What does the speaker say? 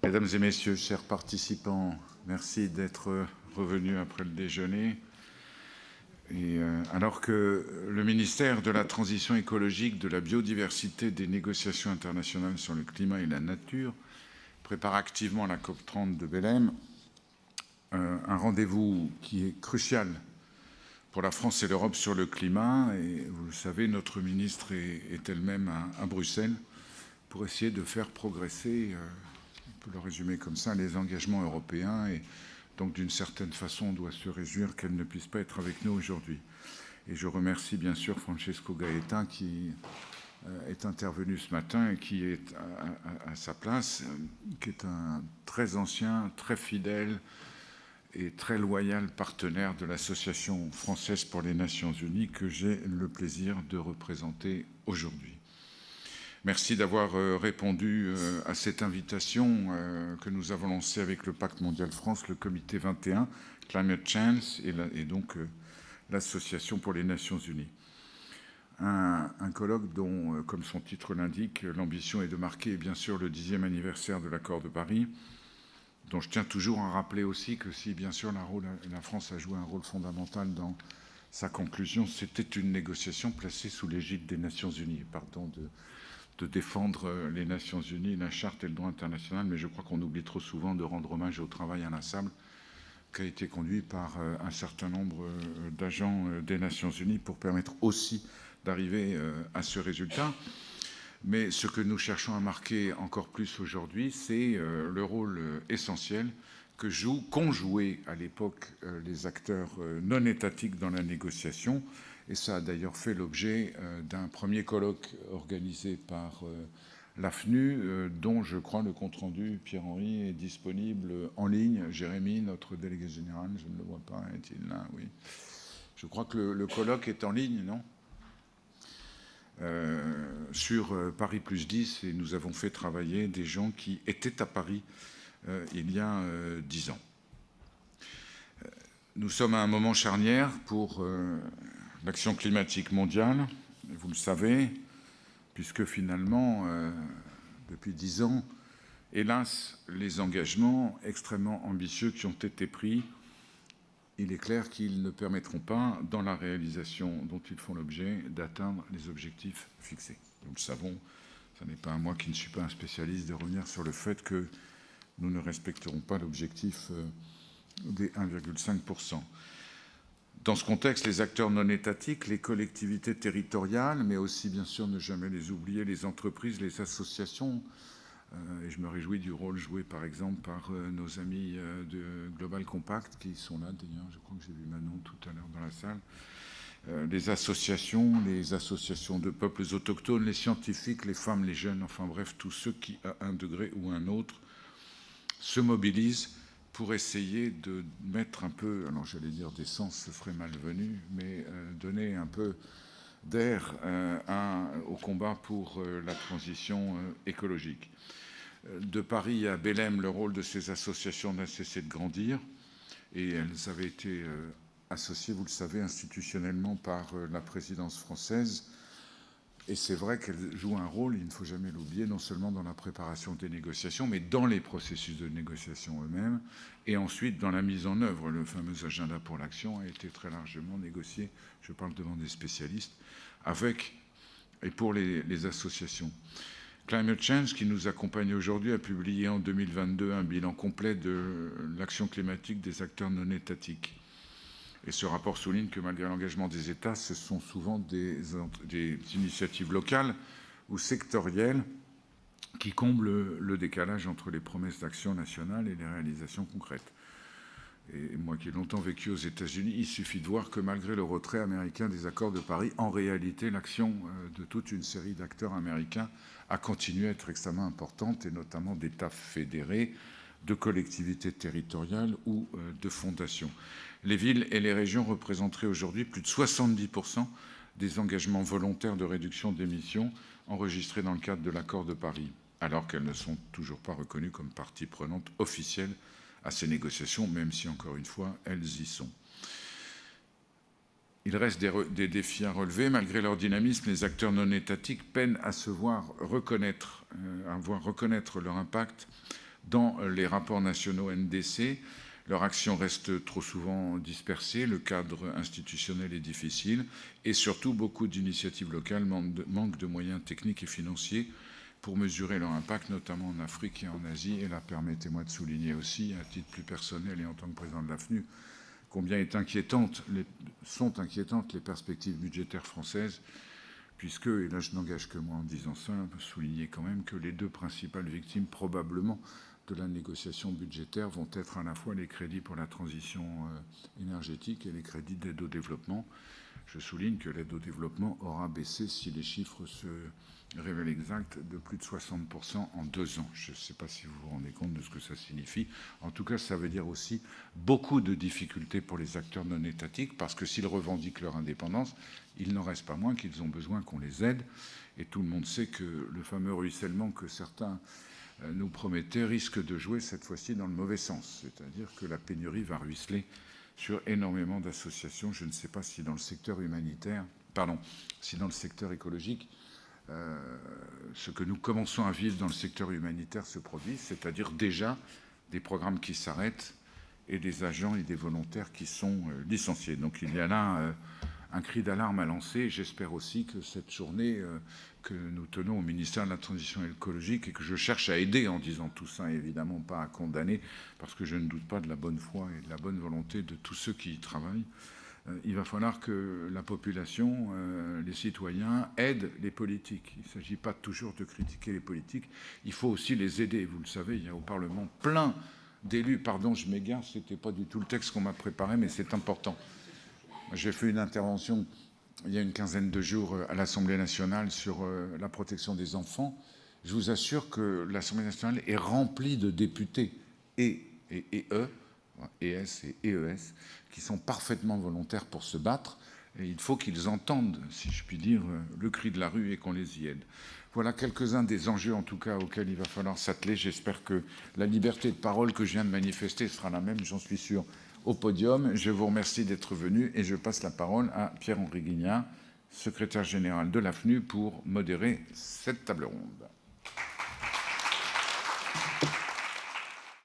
Mesdames et messieurs, chers participants, merci d'être revenus après le déjeuner. Et alors que le ministère de la Transition écologique, de la biodiversité, des négociations internationales sur le climat et la nature prépare activement la COP30 de Belém, un rendez-vous qui est crucial pour la France et l'Europe sur le climat. Et vous le savez, notre ministre est elle-même à Bruxelles pour essayer de faire progresser, on peut le résumer comme ça, les engagements européens. Et donc, d'une certaine façon, on doit se réjouir qu'elle ne puisse pas être avec nous aujourd'hui. Et je remercie bien sûr Francesco Gaeta qui est intervenu ce matin et qui est à sa place, qui est un très ancien, très fidèle et très loyal partenaire de l'Association française pour les Nations Unies que j'ai le plaisir de représenter aujourd'hui. Merci d'avoir répondu à cette invitation que nous avons lancée avec le Pacte mondial France, le comité 21, Climate Change et donc l'Association pour les Nations Unies. Un colloque dont, comme son titre l'indique, l'ambition est de marquer bien sûr le 10e anniversaire de l'accord de Paris, dont je tiens toujours à rappeler aussi que si bien sûr la France a joué un rôle fondamental dans sa conclusion, c'était une négociation placée sous l'égide des Nations Unies. Pardon de défendre les Nations Unies, la Charte et le droit international, mais je crois qu'on oublie trop souvent de rendre hommage au travail inlassable qui a été conduit par un certain nombre d'agents des Nations Unies pour permettre aussi d'arriver à ce résultat. Mais ce que nous cherchons à marquer encore plus aujourd'hui, c'est le rôle essentiel qu'ont joué à l'époque les acteurs non étatiques dans la négociation. Et ça a d'ailleurs fait l'objet d'un premier colloque organisé par l'AFNU, dont je crois le compte-rendu, Pierre-Henri, est disponible en ligne. Jérémy, notre délégué général, je ne le vois pas, est-il là? Oui. Je crois que le colloque est en ligne, non? Sur Paris plus 10, et nous avons fait travailler des gens qui étaient à Paris il y a 10 ans. Nous sommes à un moment charnière pour l'action climatique mondiale, vous le savez, puisque finalement, depuis 10 ans, hélas, les engagements extrêmement ambitieux qui ont été pris, il est clair qu'ils ne permettront pas, dans la réalisation dont ils font l'objet, d'atteindre les objectifs fixés. Nous le savons, ce n'est pas à moi qui ne suis pas un spécialiste de revenir sur le fait que nous ne respecterons pas l'objectif des 1,5%. Dans ce contexte, les acteurs non étatiques, les collectivités territoriales, mais aussi, bien sûr, ne jamais les oublier, les entreprises, les associations, et je me réjouis du rôle joué, par exemple, par nos amis de Global Compact, qui sont là, d'ailleurs, je crois que j'ai vu Manon tout à l'heure dans la salle, les associations de peuples autochtones, les scientifiques, les femmes, les jeunes, enfin bref, tous ceux qui, à un degré ou un autre, se mobilisent pour essayer de mettre un peu, alors j'allais dire d'essence, ce serait malvenu, mais donner un peu d'air au combat pour la transition écologique. De Paris à Belém, le rôle de ces associations n'a cessé de grandir et elles avaient été associées, vous le savez, institutionnellement par la présidence française. Et c'est vrai qu'elles jouent un rôle, il ne faut jamais l'oublier, non seulement dans la préparation des négociations, mais dans les processus de négociation eux-mêmes, et ensuite dans la mise en œuvre. Le fameux agenda pour l'action a été très largement négocié, je parle devant des spécialistes, avec et pour les associations. Climate Change, qui nous accompagne aujourd'hui, a publié en 2022 un bilan complet de l'action climatique des acteurs non étatiques. Et ce rapport souligne que malgré l'engagement des États, ce sont souvent des initiatives locales ou sectorielles qui comblent le décalage entre les promesses d'action nationale et les réalisations concrètes. Et moi qui ai longtemps vécu aux États-Unis, il suffit de voir que malgré le retrait américain des accords de Paris, en réalité, l'action de toute une série d'acteurs américains a continué à être extrêmement importante, et notamment d'États fédérés, de collectivités territoriales ou de fondations. Les villes et les régions représenteraient aujourd'hui plus de 70% des engagements volontaires de réduction d'émissions enregistrés dans le cadre de l'accord de Paris, alors qu'elles ne sont toujours pas reconnues comme partie prenante officielle à ces négociations, même si, encore une fois, elles y sont. Il reste des défis à relever. Malgré leur dynamisme, les acteurs non étatiques peinent à se voir reconnaître leur impact Dans les rapports nationaux NDC, leur action reste trop souvent dispersée, le cadre institutionnel est difficile et surtout beaucoup d'initiatives locales manquent de moyens techniques et financiers pour mesurer leur impact, notamment en Afrique et en Asie. Et là, permettez-moi de souligner aussi, à titre plus personnel et en tant que président de l'AFNU, combien sont inquiétantes les perspectives budgétaires françaises, puisque, et là je n'engage que moi en disant ça, souligner quand même que les deux principales victimes probablement de la négociation budgétaire vont être à la fois les crédits pour la transition énergétique et les crédits d'aide au développement. Je souligne que l'aide au développement aura baissé, si les chiffres se révèlent exacts, de plus de 60% en 2 ans. Je ne sais pas si vous vous rendez compte de ce que ça signifie. En tout cas, ça veut dire aussi beaucoup de difficultés pour les acteurs non étatiques, parce que s'ils revendiquent leur indépendance, il n'en reste pas moins qu'ils ont besoin qu'on les aide. Et tout le monde sait que le fameux ruissellement que certains nous promettaient risque de jouer cette fois-ci dans le mauvais sens. C'est-à-dire que la pénurie va ruisseler sur énormément d'associations. Je ne sais pas si dans le secteur si dans le secteur écologique, ce que nous commençons à vivre dans le secteur humanitaire se produit, c'est-à-dire déjà des programmes qui s'arrêtent et des agents et des volontaires qui sont licenciés. Donc il y a là un cri d'alarme à lancer. J'espère aussi que cette journée que nous tenons au ministère de la Transition écologique et que je cherche à aider en disant tout ça, évidemment pas à condamner, parce que je ne doute pas de la bonne foi et de la bonne volonté de tous ceux qui y travaillent, il va falloir que la population, les citoyens, aident les politiques. Il ne s'agit pas toujours de critiquer les politiques, il faut aussi les aider. Vous le savez, il y a au Parlement plein d'élus. Pardon, je m'égare, ce n'était pas du tout le texte qu'on m'a préparé, mais c'est important. J'ai fait une intervention il y a une quinzaine de jours à l'Assemblée nationale sur la protection des enfants. Je vous assure que l'Assemblée nationale est remplie de députés ES et EES, qui sont parfaitement volontaires pour se battre. Et il faut qu'ils entendent, si je puis dire, le cri de la rue et qu'on les y aide. Voilà quelques-uns des enjeux, en tout cas, auxquels il va falloir s'atteler. J'espère que la liberté de parole que je viens de manifester sera la même, j'en suis sûr, au podium. Je vous remercie d'être venu et je passe la parole à Pierre-Henri Guignard, secrétaire général de l'AFNU, pour modérer cette table ronde.